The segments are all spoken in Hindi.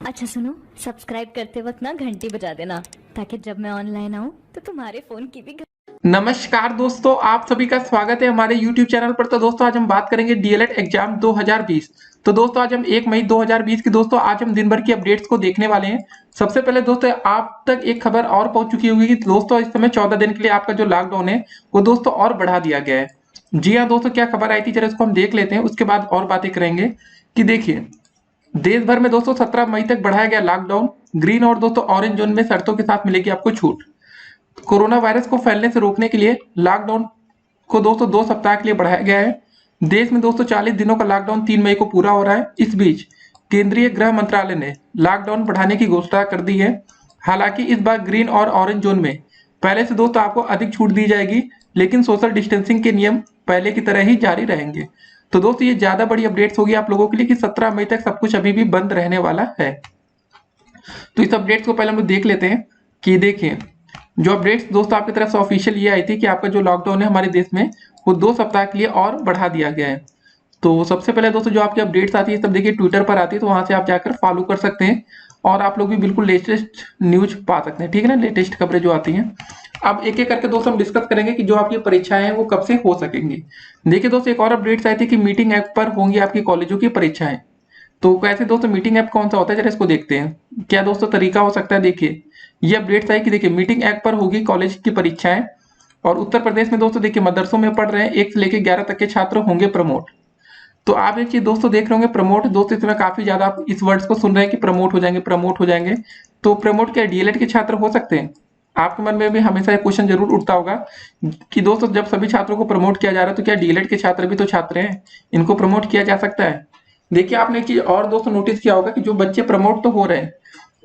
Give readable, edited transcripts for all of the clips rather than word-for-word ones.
अच्छा सुनो, सब्सक्राइब करते वक्त ना घंटी बजा देना ताकि जब मैं ऑनलाइन आऊँ तो तुम्हारे फोन की भी नमस्कार दोस्तों, आप सभी का स्वागत है हमारे YouTube चैनल पर। तो दोस्तों आज हम बात करेंगे डीएलएड एग्जाम 2020। तो दोस्तों आज हम 1 मई 2020 की दोस्तों आज हम दिन भर की अपडेट्स को देखने वाले हैं। सबसे पहले दोस्तों आप तक एक खबर और पहुंच चुकी होगी कि दोस्तों इस समय 14 दिन के लिए आपका जो लॉकडाउन है वो दोस्तों और बढ़ा दिया गया है। जी हाँ दोस्तों, क्या खबर आई थी जरा इसको हम देख लेते हैं, उसके बाद और बातें करेंगे। कि देखिए, देश भर में दोस्तों 17 मई तक बढ़ाया गया लॉकडाउन। ग्रीन और दोस्तों ऑरेंज जोन में शर्तों के साथ मिलेगी आपको छूट। कोरोना वायरस को फैलने से रोकने के लिए लॉकडाउन को दोस्तों 2 सप्ताह के लिए बढ़ाया गया है। देश में दोस्तों 40 दिनों का लॉकडाउन 3 मई को पूरा हो रहा है। इस बीच केंद्रीय गृह मंत्रालय ने लॉकडाउन बढ़ाने की घोषणा कर दी है। हालांकि इस बार ग्रीन और ऑरेंज जोन में पहले से दोस्तों आपको अधिक छूट दी जाएगी, लेकिन सोशल डिस्टेंसिंग के नियम पहले की तरह ही जारी रहेंगे। तो दोस्तों ये ज्यादा बड़ी अपडेट्स होगी आप लोगों के लिए कि 17 मई तक सब कुछ अभी भी बंद रहने वाला है। तो इस अपडेट्स को पहले हम लोग देख लेते हैं। कि देखिए, जो अपडेट्स दोस्तों आपकी तरफ से ऑफिशियल ये आई थी कि आपका जो लॉकडाउन है हमारे देश में वो 2 सप्ताह के लिए और बढ़ा दिया गया है। तो सबसे पहले दोस्तों जो आपकी अपडेट्स आती है सब देखिए ट्विटर पर आती है, तो वहां से आप जाकर फॉलो कर सकते हैं और आप लोग भी बिल्कुल लेटेस्ट न्यूज पा सकते हैं। ठीक है ना, लेटेस्ट खबरें जो आती हैं। अब एक एक करके दोस्तों हम डिस्कस करेंगे कि जो आपकी परीक्षाएं हैं वो कब से हो सकेंगी। देखिए दोस्तों, एक और अपडेट्स आई थी कि मीटिंग ऐप पर होंगी आपकी कॉलेजों की परीक्षाएं। तो कैसे दोस्तों मीटिंग ऐप कौन सा होता है जरा इसको देखते हैं। क्या दोस्तों तरीका हो सकता है, देखिए ये अपडेट्स आई कि देखिए मीटिंग ऐप पर होगी कॉलेज की परीक्षाएं। और उत्तर प्रदेश में दोस्तों देखिए मदरसों में पढ़ रहे हैं 1 से लेकर 11 तक के छात्र होंगे प्रमोट। तो आप एक चीज दोस्तों देख रहे होंगे, प्रमोट दोस्तों इसमें काफी ज्यादा आप इस वर्ड्स को सुन रहे हैं कि प्रमोट हो जाएंगे, प्रमोट हो जाएंगे। तो प्रमोट क्या डीएलएड के छात्र हो सकते हैं? आपके मन में भी हमेशा एक क्वेश्चन जरूर उठता होगा कि दोस्तों जब सभी छात्रों को प्रमोट किया जा रहा है तो क्या डीएलएड के छात्र भी तो छात्र हैं, इनको प्रमोट किया जा सकता है? देखिए आपने एक चीज और दोस्तों नोटिस किया होगा कि जो बच्चे प्रमोट तो हो रहे हैं,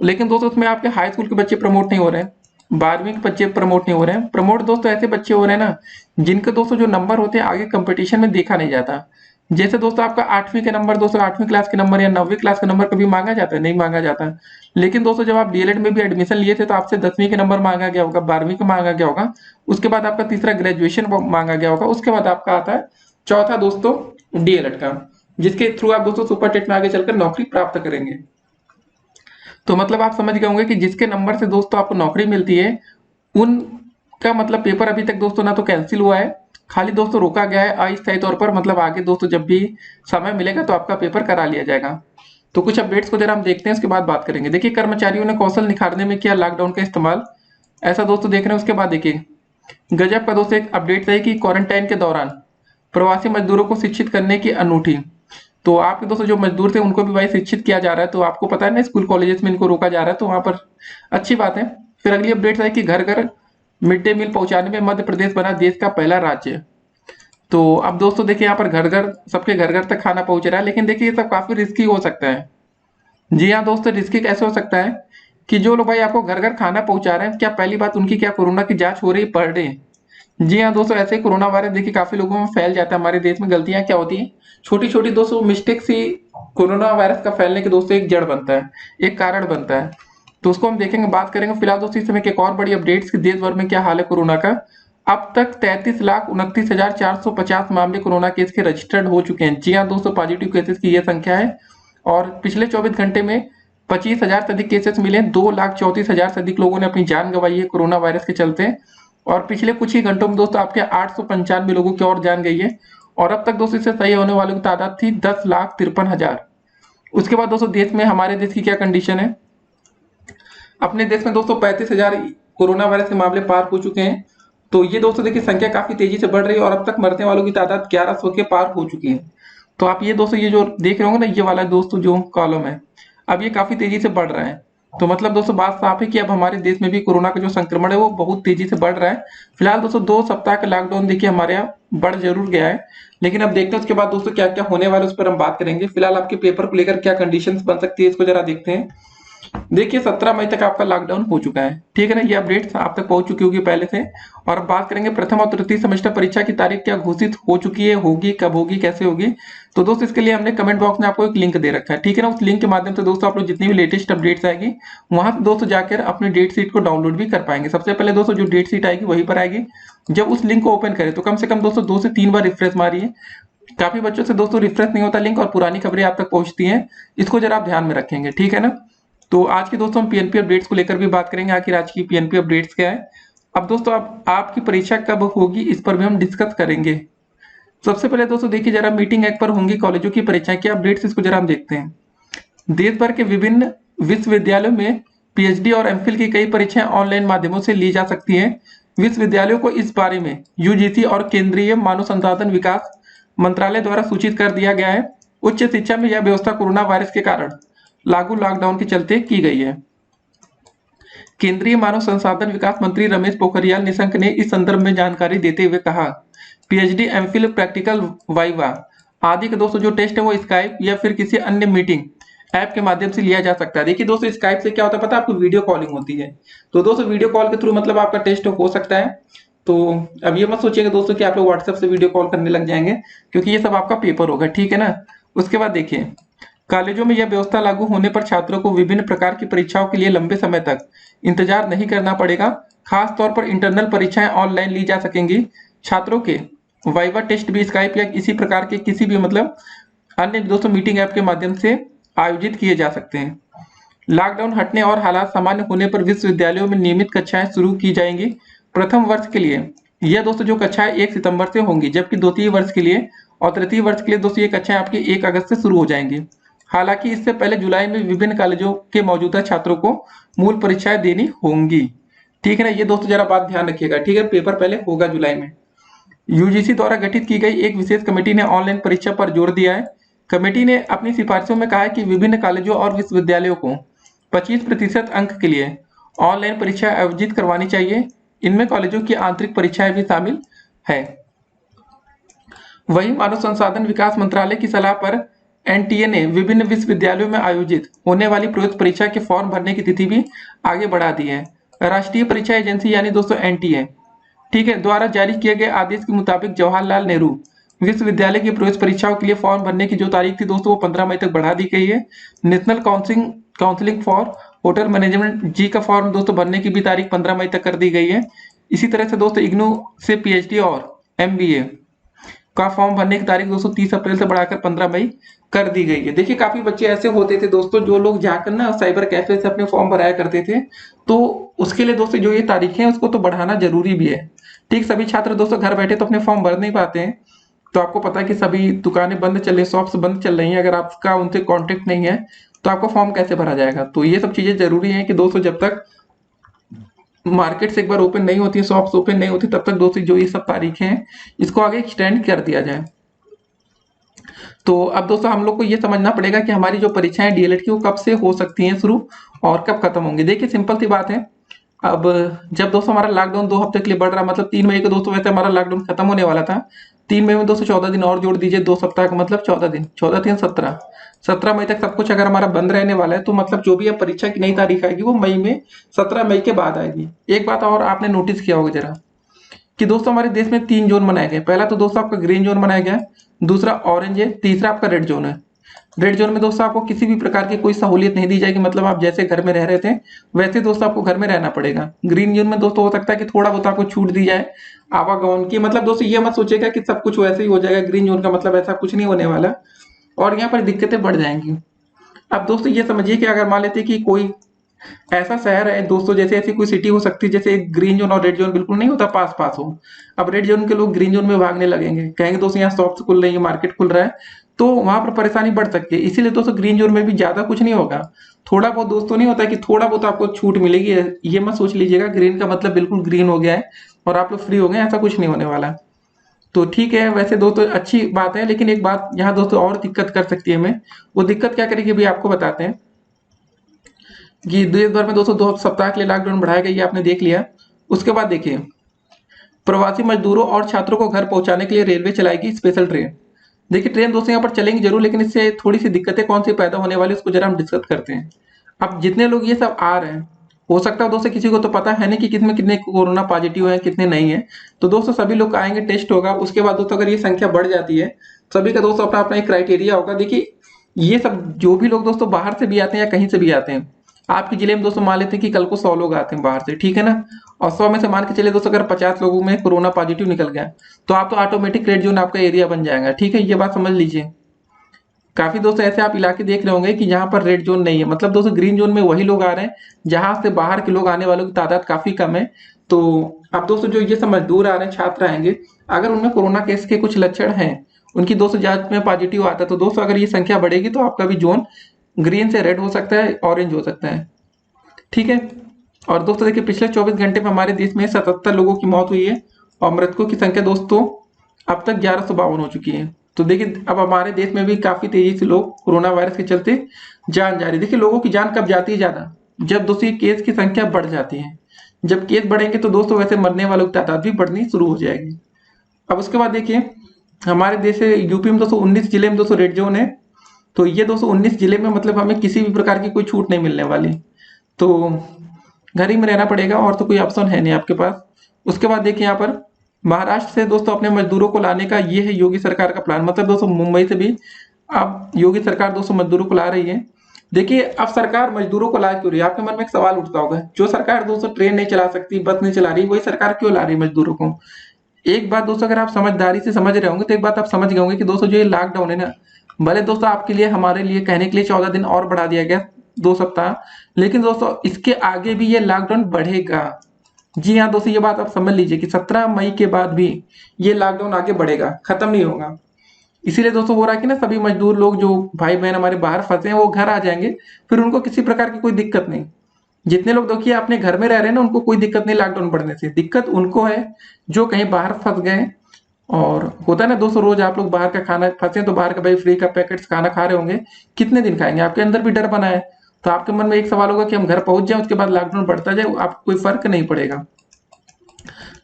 लेकिन दोस्तों उसमें आपके हाई स्कूल के बच्चे प्रमोट नहीं हो रहे हैं, 12वीं के बच्चे प्रमोट नहीं हो रहे हैं। प्रमोट दोस्तों ऐसे बच्चे हो रहे हैं ना जिनके दोस्तों जो नंबर होते हैं आगे कंपटीशन में देखा नहीं जाता। जैसे दोस्तों आपका 8वीं के नंबर, दोस्तों 8वीं क्लास के नंबर या 9वीं क्लास का नंबर कभी मांगा जाता है? नहीं मांगा जाता। लेकिन दोस्तों जब आप डीएलएड में भी एडमिशन लिए थे तो आपसे 10वीं के नंबर मांगा गया होगा, 12वीं का मांगा गया होगा, उसके बाद आपका तीसरा ग्रेजुएशन मांगा गया होगा, उसके बाद आपका आता है चौथा दोस्तों डीएलएड का, जिसके थ्रू आप दोस्तों सुपर टेट में आगे चलकर नौकरी प्राप्त करेंगे। तो मतलब आप समझ गए होंगे कि जिसके नंबर से दोस्तों आपको नौकरी मिलती है उनका मतलब पेपर अभी तक दोस्तों ना तो कैंसिल हुआ है, खाली दोस्तों रोका गया है अस्थायी तौर पर। मतलब आगे दोस्तों जब भी समय मिलेगा तो आपका पेपर करा लिया जाएगा। तो कुछ अपडेट्स को जरा हम देखते हैं, उसके बाद बात करेंगे। देखिए, कर्मचारियों ने कौशल निखारने में किया लॉकडाउन का इस्तेमाल, ऐसा दोस्तों देख रहे हैं। उसके बाद देखिए गजब का दोस्तों एक अपडेट है कि क्वारंटाइन के दौरान प्रवासी मजदूरों को शिक्षित करने की अनूठी। तो आपके दोस्तों जो मजदूर थे उनको भी भाई शिक्षित किया जा रहा है। तो आपको पता है ना स्कूल कॉलेजेस में इनको रोका जा रहा है, तो वहां पर अच्छी बात है। फिर अगली अपडेट है कि घर घर मिड डे मील पहुंचाने में मध्य प्रदेश बना देश का पहला राज्य। तो अब दोस्तों देखिए यहाँ पर घर घर सबके घर घर तक खाना पहुंच रहा है, लेकिन देखिए ये सब काफी रिस्की हो सकता है। जी हाँ दोस्तों, रिस्की कैसे हो सकता है कि जो लोग भाई आपको घर घर खाना पहुंचा रहे हैं, क्या पहली बात उनकी क्या कोरोना की जांच हो रही पर डे? जी हाँ दोस्तों, ऐसे ही कोरोना वायरस देखिए काफी लोगों में फैल जाता है। हमारे देश में गलतियां क्या होती हैं, छोटी छोटी दोस्तों मिस्टेक से कोरोना वायरस का फैलने के दोस्तों एक जड़ बनता है, एक कारण बनता है। तो उसको हम देखेंगे, बात करेंगे। फिलहाल दोस्तों इस समय की एक और बड़ी अपडेट्स कि देश भर में क्या हाल है कोरोना का। अब तक 33,29,450 मामले कोरोना केस के रजिस्टर्ड हो चुके हैं। जी हाँ दोस्तों, पॉजिटिव केसेस की यह संख्या है। और पिछले 24 घंटे में 25,000 से अधिक केसेस मिले, 2,34,000 से अधिक लोगों ने अपनी जान गंवाई है कोरोना वायरस के चलते। और पिछले कुछ ही घंटों में दोस्तों आपके 895 लोगों की और जान गई है। और अब तक दोस्तों इससे सही होने वालों की तादाद थी 10,53,000। उसके बाद दोस्तों देश में हमारे देश की क्या कंडीशन है। अपने देश में दोस्तों 35,000 कोरोना वायरस के मामले पार हो चुके हैं। तो ये दोस्तों देखिए संख्या काफी तेजी से बढ़ रही है और अब तक मरने वालों की तादाद 1100 के पार हो चुकी है। तो आप ये दोस्तों ये जो देख रहे होंगे ना, ये वाला दोस्तों जो कॉलम है, अब ये काफी तेजी से बढ़ रहा है। तो मतलब दोस्तों बात साफ है कि अब हमारे देश में भी कोरोना का जो संक्रमण है वो बहुत तेजी से बढ़ रहा है। फिलहाल दोस्तों 2 सप्ताह का लॉकडाउन देखिए हमारे यहाँ बढ़ जरूर गया है, लेकिन अब देखते हैं उसके बाद दोस्तों क्या क्या होने वाला है, उस पर हम बात करेंगे। फिलहाल आपके पेपर को लेकर क्या कंडीशंस बन सकती है इसको जरा देखते हैं। देखिए 17 मई तक आपका लॉकडाउन हो चुका है, ठीक है ना, ये अपडेट्स आप तक पहुंच चुकी होगी पहले से। और अब बात करेंगे प्रथम और तृतीय सेमेस्टर परीक्षा की तारीख क्या घोषित हो चुकी है, होगी, कब होगी, कैसे होगी। तो दोस्तों इसके लिए हमने कमेंट बॉक्स में आपको एक लिंक दे रखा है, ठीक है ना। उस लिंक के माध्यम से दोस्तों आप लोग जितनी भी लेटेस्ट अपडेट्स आएगी वहां से दोस्तों जाकर अपनी डेट शीट को डाउनलोड भी कर पाएंगे। सबसे पहले दोस्तों जो डेट शीट आएगी वहीं पर आएगी। जब उस लिंक को ओपन करें तो कम से कम दोस्तों 2 से 3 बार रिफ्रेश मारिए। काफी बच्चों से दोस्तों रिफ्रेश नहीं होता लिंक और पुरानी खबरें आप तक पहुंचती हैं, इसको जरा आप ध्यान में रखेंगे, ठीक है ना। तो आज के दोस्तों हम पीएनपी अपडेट्स को लेकर भी बात करेंगे, आखिर आज की पीएनपी अपडेट्स क्या है। अब दोस्तों आपकी परीक्षा कब होगी इस पर भी हम डिस्कस करेंगे। सबसे पहले दोस्तों देखिए जरा मीटिंग एक्ट पर होंगी कॉलेजों की परीक्षाएं, क्या अपडेट्स इसको जरा हम देखते हैं। देश भर के विभिन्न विश्वविद्यालयों में पीएचडी और एमफिल की कई परीक्षाएं ऑनलाइन माध्यमों से ली जा सकती हैं। विश्वविद्यालयों को इस बारे में यूजीसी और केंद्रीय मानव संसाधन विकास मंत्रालय द्वारा सूचित कर दिया गया है। उच्च शिक्षा में यह व्यवस्था कोरोना वायरस के कारण लागू लॉकडाउन के चलते की गई है। केंद्रीय मानव संसाधन विकास मंत्री रमेश पोखरियाल निशंक ने इस संदर्भ में जानकारी देते हुए कहा, पीएचडी एमफिल प्रैक्टिकल वाइवा आदि के दोस्तों जो टेस्ट है वो स्काइप या फिर किसी अन्य मीटिंग ऐप के माध्यम से लिया जा सकता है। देखिए दोस्तों स्काइप से क्या होता है पता है आपको, वीडियो कॉलिंग होती है। तो दोस्तों वीडियो कॉल के थ्रू मतलब आपका टेस्ट हो सकता है। तो अब ये मत सोचिएगा दोस्तों कि आप लोग व्हाट्सएप से वीडियो कॉल करने लग जाएंगे, क्योंकि ये सब आपका पेपर होगा, ठीक है ना। उसके बाद देखिए कॉलेजों में यह व्यवस्था लागू होने पर छात्रों को विभिन्न प्रकार की परीक्षाओं के लिए लंबे समय तक इंतजार नहीं करना पड़ेगा। खास तौर पर इंटरनल परीक्षाएं ऑनलाइन ली जा सकेंगी। छात्रों के वाइवा टेस्ट भी स्काइप या इसी प्रकार के किसी भी मतलब अन्य दोस्तों मीटिंग ऐप के माध्यम से आयोजित किए जा सकते हैं। लॉकडाउन हटने और हालात सामान्य होने पर विश्वविद्यालयों में नियमित कक्षाएं शुरू की जाएंगी। प्रथम वर्ष के लिए यह दोस्तों जो कक्षाएं 1 सितंबर से होंगी, जबकि द्वितीय वर्ष के लिए और तृतीय वर्ष के लिए दोस्तों ये कक्षाएं आपकी 1 अगस्त से शुरू हो जाएंगी। हालांकि इससे पहले जुलाई में विभिन्न कॉलेजों के मौजूदा छात्रों को मूल परीक्षाएं देनी होंगी, ठीक है ना। ये दोस्तों जरा बात ध्यान रखिएगा, ठीक है। पेपर पहले होगा जुलाई में। यूजीसी द्वारा गठित की गई एक विशेष कमेटी ने ऑनलाइन परीक्षा पर जोर दिया है। कमेटी ने अपनी सिफारिशों में कहा है कि विभिन्न कॉलेजों और विश्वविद्यालयों को 25% अंक के लिए ऑनलाइन परीक्षा आयोजित करवानी चाहिए। इनमें कॉलेजों की आंतरिक परीक्षाएं भी शामिल है। वहीं मानव संसाधन विकास मंत्रालय की सलाह पर एनटीए ने विभिन्न विश्वविद्यालयों में आयोजित होने वाली प्रवेश परीक्षा के फॉर्म भरने की तिथि भी आगे बढ़ा दी है। राष्ट्रीय परीक्षा एजेंसी यानी दोस्तों एनटीए, ठीक है, द्वारा जारी किए गए आदेश के मुताबिक जवाहरलाल नेहरू विश्वविद्यालय की प्रवेश परीक्षाओं के लिए फॉर्म भरने की जो तारीख थी दोस्तों वो 15 मई तक बढ़ा दी गई है। National counselling for hotel management JEE का फॉर्म दोस्तों भरने की भी तारीख 15 मई तक कर दी गई है। इसी तरह से दोस्तों इग्नू से पीएचडी और एमबीए का फॉर्म भरने की तारीख दोस्तों 30 अप्रैल से बढ़ाकर 15 मई कर दी गई है। देखिए काफी बच्चे ऐसे होते थे दोस्तों जो लोग जाकर ना साइबर कैफे से अपने फॉर्म भराया करते थे, तो उसके लिए दोस्तों जो ये तारीखें हैं उसको तो बढ़ाना जरूरी भी है, ठीक। सभी छात्र दोस्तों घर बैठे तो अपने फॉर्म भर नहीं पाते हैं। तो आपको पता है कि सभी दुकानें बंद चल रही, शॉप्स बंद चल रही हैं। अगर आपका उनसे कांटेक्ट नहीं है तो आपका फॉर्म कैसे भरा जाएगा। तो ये सब चीजें जरूरी हैं कि दोस्तों जब तक मार्केट से एक बार ओपन नहीं होती है, शॉप्स ओपन नहीं होती, तब तक दोस्तों जो ये सब तारीखें हैं इसको आगे एक्सटेंड कर दिया जाए। तो अब दोस्तों हम लोग को ये समझना पड़ेगा कि हमारी जो परीक्षाएं डीएलएड की वो कब से हो सकती हैं शुरू और कब खत्म होंगी। देखिए सिंपल सी बात है, अब जब दोस्तों हमारा लॉकडाउन 2 हफ्ते के लिए बढ़ रहा, मतलब 3 मई को दोस्तों वैसे हमारा लॉकडाउन खत्म होने वाला था। 3 मई में दोस्तों 14 दिन और जोड़ दीजिए, 2 सप्ताह का मतलब 14 दिन, 14 दिन 17 मई तक सब कुछ अगर हमारा बंद रहने वाला है, तो मतलब जो भी अब परीक्षा की नई तारीख आएगी वो मई में 17 मई के बाद आएगी। एक बात और आपने नोटिस किया होगा जरा कि दोस्तों हमारे देश में 3 जोन बनाए गए। पहला तो दोस्तों आपका ग्रीन जोन बनाया गया, दूसरा ऑरेंज है, तीसरा आपका रेड जोन है। रेड जोन में दोस्तों आपको किसी भी प्रकार की कोई सहूलियत नहीं दी जाएगी, मतलब आप जैसे घर में रह रहे थे वैसे दोस्तों आपको घर में रहना पड़ेगा। ग्रीन जोन में दोस्तों हो सकता है कि थोड़ा बहुत आपको छूट दी जाए आवागमन की, मतलब दोस्तों ये मत सोचेगा कि सब कुछ वैसे ही हो जाएगा। ग्रीन जोन का मतलब ऐसा कुछ नहीं होने वाला और यहाँ पर दिक्कतें बढ़ जाएंगी। अब दोस्तों ये समझिए कि अगर मान लेते कि कोई ऐसा शहर है दोस्तों, जैसे ऐसी कोई सिटी हो सकती है जैसे ग्रीन जोन और रेड जोन बिल्कुल नहीं होता, पास पास हो। अब रेड जोन के लोग ग्रीन जोन में भागने लगेंगे, कहेंगे दोस्तों यहाँ शॉप्स खुल रही है, मार्केट खुल रहा है, तो वहां पर परेशानी बढ़ सकती है। इसीलिए दोस्तों ग्रीन जोन में भी ज्यादा कुछ नहीं होगा, थोड़ा बहुत दोस्तों नहीं होता कि थोड़ा बहुत आपको छूट मिलेगी। ये मत सोच लीजिएगा ग्रीन का मतलब बिल्कुल ग्रीन हो गया है और आप लोग फ्री हो गए, ऐसा कुछ नहीं होने वाला। तो ठीक है, वैसे दोस्तों अच्छी बात है, लेकिन एक बात यहाँ दोस्तों और दिक्कत कर सकती है हमें। वो दिक्कत क्या करेगी अभी आपको बताते हैं कि देश भर में दोस्तों 2 सप्ताह के लिए लॉकडाउन बढ़ाया गया, ये आपने देख लिया। उसके बाद देखिए प्रवासी मजदूरों और छात्रों को घर पहुंचाने के लिए रेलवे चलाएगी स्पेशल ट्रेन। देखिए ट्रेन दोस्तों यहाँ पर चलेंगी जरूर, लेकिन इससे थोड़ी सी दिक्कतें कौन सी पैदा होने वाली उसको जरा हम डिस्कस करते हैं। अब जितने लोग ये सब आ रहे हैं, हो सकता है दोस्तों किसी को तो पता है नहीं कि कितने कितने कोरोना पॉजिटिव हैं कितने नहीं है। तो दोस्तों सभी लोग आएंगे, टेस्ट होगा, उसके बाद दोस्तों अगर ये संख्या बढ़ जाती है, सभी का दोस्तों अपना अपना एक क्राइटेरिया होगा। देखिए ये सब जो भी लोग दोस्तों बाहर से भी आते हैं या कहीं से भी आते हैं, आपके जिले में दोस्तों मान लेते हैं कि कल को 100 लोग आते हैं बाहर से, ठीक है ना, और 100 में से मान के चले दोस्तों अगर 50 लोगों में कोरोना पॉजिटिव निकल गया तो आप तो ऑटोमेटिक रेड जोन आपका एरिया बन जाएगा, ठीक है, ये बात समझ लीजिए। काफी दोस्तों ऐसे आप इलाके देख रहे होंगे कि जहां पर रेड जोन नहीं है, मतलब दोस्तों ग्रीन जोन में वही लोग आ रहे हैं जहां से बाहर के लोग आने वालों की तादाद काफी कम है। तो अब दोस्तों जो ये सब मजदूर आ रहे हैं, छात्र आएंगे, अगर उनमें कोरोना केस के कुछ लक्षण हैं, उनकी दोस्तों जांच में पॉजिटिव आता है, तो दोस्तों अगर ये संख्या बढ़ेगी तो आपका भी जोन ग्रीन से रेड हो सकता है, ऑरेंज हो सकता है। ठीक है। और दोस्तों देखिए पिछले 24 घंटे में हमारे देश में 77 लोगों की मौत हुई है और मृतकों की संख्या दोस्तों अब तक 1152 हो चुकी है। तो देखिए अब हमारे देश में भी काफी तेजी से लोग कोरोना वायरस के चलते जान जा रही है। देखिए लोगों की जान कब जाती है ज्यादा, जब दोस्तों ये केस की संख्या बढ़ जाती है। जब केस बढ़ेंगे तो दोस्तों वैसे मरने वालों की तादाद भी बढ़नी शुरू हो जाएगी। अब उसके बाद देखिए हमारे देश से यूपी में दोस्तों 19 जिले में दोस्तों रेड जोन है। तो ये दोस्तों 19 जिले में मतलब हमें किसी भी प्रकार की कोई छूट नहीं मिलने वाली, तो घर ही में रहना पड़ेगा और तो कोई ऑप्शन है नहीं आपके पास। उसके बाद देखिए यहाँ पर महाराष्ट्र से दोस्तों अपने मजदूरों को लाने का ये है योगी सरकार का प्लान, मतलब दोस्तों मुंबई से भी अब योगी सरकार दोस्तों मजदूरों को ला रही है। देखिए अब सरकार मजदूरों को ला क्यों रही है, आपके मन में एक सवाल उठता होगा, जो सरकार दोस्तों ट्रेन नहीं चला सकती, बस नहीं चला रही, वही सरकार क्यों ला रही है मजदूरों को। एक बात दोस्तों अगर आप समझदारी से समझ रहे होंगे तो एक बात आप समझ गए होंगे कि दोस्तों जो ये लॉकडाउन है ना, भले दोस्तों आपके लिए हमारे लिए कहने के लिए 14 दिन और बढ़ा दिया गया, 2 सप्ताह, लेकिन दोस्तों इसके आगे भी ये लॉकडाउन बढ़ेगा। जी हाँ दोस्तों ये बात आप समझ लीजिए कि 17 मई के बाद भी ये लॉकडाउन आगे बढ़ेगा, खत्म नहीं होगा। इसीलिए दोस्तों हो रहा है कि ना सभी मजदूर लोग जो भाई बहन हमारे बाहर फंसे हैं वो घर आ जाएंगे, फिर उनको किसी प्रकार की कोई दिक्कत नहीं। जितने लोग देखिए अपने घर में रह रहे हैं ना उनको कोई दिक्कत नहीं लॉकडाउन बढ़ने से, दिक्कत उनको है जो कहीं बाहर फंस गए। और होता है ना दोस्तों रोज आप लोग बाहर का खाना फंसे तो बाहर का भाई फ्री का पैकेट्स खाना खा रहे होंगे, कितने दिन खाएंगे, आपके अंदर भी डर बना है। तो आपके मन में एक सवाल होगा कि हम घर पहुंच जाए उसके बाद लॉकडाउन बढ़ता जाए, आपको कोई फर्क नहीं पड़ेगा।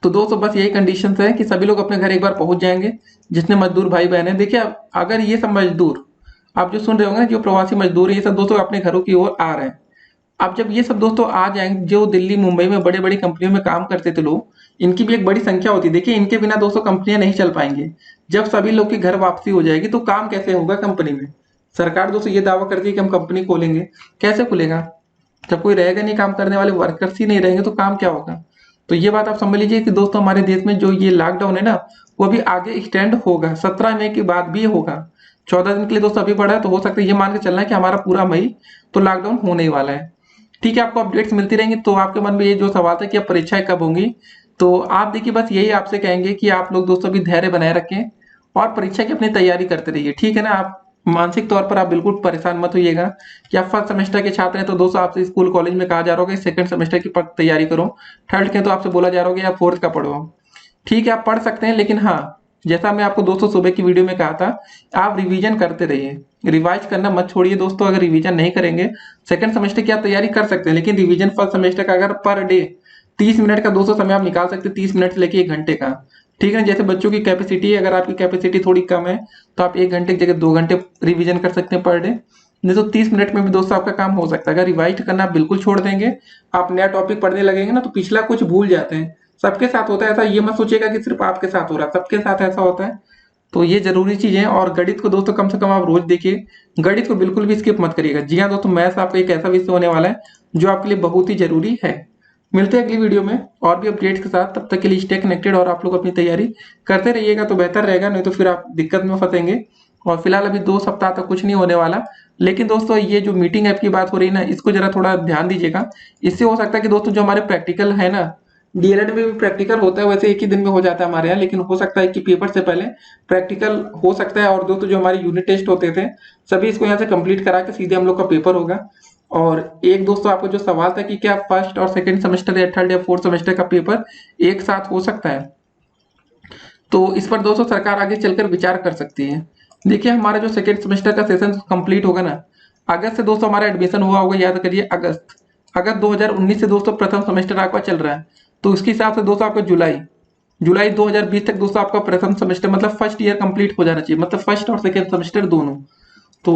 तो दोस्तों बस यही कंडीशन है कि सभी लोग अपने घर एक बार पहुंच जाएंगे, जितने मजदूर भाई बहन है। देखिए अगर ये सब मजदूर आप जो सुन रहे होंगे ना, जो प्रवासी मजदूर है ये सब दोस्तों अपने घरों की ओर आ रहे हैं। अब जब ये सब दोस्तों आ जाएंगे, जो दिल्ली मुंबई में बड़े बड़ी कंपनियों में काम करते थे लोग, इनकी भी एक बड़ी संख्या होती है। देखिए इनके बिना दोस्तों कंपनियां नहीं चल पाएंगे। जब सभी लोग की घर वापसी हो जाएगी तो काम कैसे होगा कंपनी में। सरकार दोस्तों ये दावा करती है कि हम कंपनी खोलेंगे, कैसे खुलेगा जब कोई रहेगा नहीं, काम करने वाले वर्कर्स ही नहीं रहेंगे तो काम क्या होगा। तो ये बात आप समझ लीजिए कि दोस्तों हमारे देश में जो ये लॉकडाउन है ना वो अभी आगे एक्सटेंड होगा, 17 मई के बाद भी होगा। 14 दिन के लिए दोस्तों अभी बढ़ा है, तो हो सकता है ये मान के चलना है कि हमारा पूरा मई तो लॉकडाउन होने ही वाला है। ठीक है, आपको अपडेट्स मिलती रहेंगी। तो आपके मन में ये जो सवाल था कि अब परीक्षाएं कब होंगी, तो आप देखिए बस यही आपसे कहेंगे कि आप लोग दोस्तों भी धैर्य बनाए रखें और परीक्षा की अपनी तैयारी करते रहिए। ठीक है ना, आप मानसिक तौर पर आप बिल्कुल परेशान मत होइएगा कि आप फर्स्ट सेमेस्टर के छात्र हैं तो दोस्तों आपसे स्कूल कॉलेज में कहा जा रहा होगा सेकंड सेमेस्टर की तैयारी करो, थर्ड के तो आपसे बोला जा रहा होगा या फोर्थ का पढ़ो। ठीक है आप पढ़ सकते हैं, लेकिन हाँ जैसा मैं आपको दोस्तों सुबह की वीडियो में कहा था, आप रिवीजन करते रहिए, रिवाइज करना मत छोड़िए दोस्तों। अगर रिवीजन नहीं करेंगे सेकंड सेमेस्टर की आप तैयारी कर सकते हैं, लेकिन रिवीजन फर्स्ट सेमेस्टर का अगर पर डे 30 मिनट का दोस्तों समय आप निकाल सकते हैं, 30 मिनट से लेके 1 घंटे का। ठीक है, जैसे बच्चों की कैपेसिटी है, अगर आपकी कैपेसिटी थोड़ी कम है तो आप 1 घंटे की जगह 2 घंटे रिवीजन कर सकते हैं पर डे, नहीं तो 30 मिनट में भी दोस्तों आपका काम हो सकता है। अगर रिवाइज करना आप बिल्कुल छोड़ देंगे, आप नया टॉपिक पढ़ने लगेंगे ना तो पिछला कुछ भूल जाते हैं। सबके साथ होता है ऐसा, ये मत सोचिएगा कि सिर्फ आपके साथ हो रहा है, सबके साथ ऐसा होता है। तो ये जरूरी चीज है। और गणित को दोस्तों कम से कम आप रोज देखिए, गणित को बिल्कुल भी स्किप मत करिएगा। जी हाँ दोस्तों, मैथ्स आपका एक ऐसा विषय होने वाला है जो आपके लिए बहुत ही जरूरी है। मिलते हैं अगली वीडियो में और भी अपडेट्स के साथ, तब तक के लिए स्टे कनेक्टेड और आप लोग अपनी तैयारी करते रहिएगा तो बेहतर रहेगा, नहीं तो फिर आप दिक्कत में फंसेंगे। और फिलहाल अभी 2 सप्ताह तक कुछ नहीं होने वाला, लेकिन दोस्तों ये जो मीटिंग ऐप की बात हो रही है ना, इसको जरा थोड़ा ध्यान दीजिएगा। इससे हो सकता है कि दोस्तों जो हमारे प्रैक्टिकल है ना, डीएलएड में भी प्रैक्टिकल होता है, वैसे एक ही दिन में हो जाता है हमारे यहाँ, लेकिन हो सकता है कि पेपर से पहले प्रैक्टिकल हो सकता है। और दोस्तों जो हमारे यूनिट टेस्ट होते थे सभी इसको यहाँ से कंप्लीट करा के सीधे हम लोग का पेपर होगा। और एक दोस्तों आपको जो सवाल था कि क्या फर्स्ट और सेकंड सेमेस्टर या थर्ड या फोर्थ सेमेस्टर का पेपर एक साथ हो सकता है, तो इस पर दोस्तों सरकार आगे चलकर विचार कर सकती है। देखिए हमारा जो सेकंड सेमेस्टर का सेशन कंप्लीट होगा ना, अगस्त से दोस्तों हमारा एडमिशन हुआ होगा, याद करिए अगस्त 2019 से दोस्तों प्रथम सेमेस्टर आपका चल रहा है, तो उसके हिसाब से दोस्तों आपका जुलाई 2020 तक दोस्तों आपका प्रथम सेमेस्टर मतलब फर्स्ट ईयर कंप्लीट हो जाना चाहिए, मतलब फर्स्ट और सेकंड सेमेस्टर दोनों। तो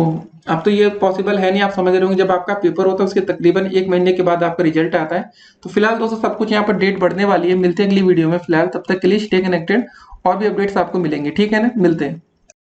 अब तो ये पॉसिबल है नहीं, आप समझ रहे होंगे। जब आपका पेपर होता है उसके तकरीबन 1 महीने के बाद आपका रिजल्ट आता है। तो फिलहाल दोस्तों सब कुछ यहाँ पर डेट बढ़ने वाली है। मिलते हैं अगली वीडियो में, फिलहाल तब तक के लिए स्टे कनेक्टेड और भी अपडेट्स आपको मिलेंगे। ठीक है ना, मिलते हैं।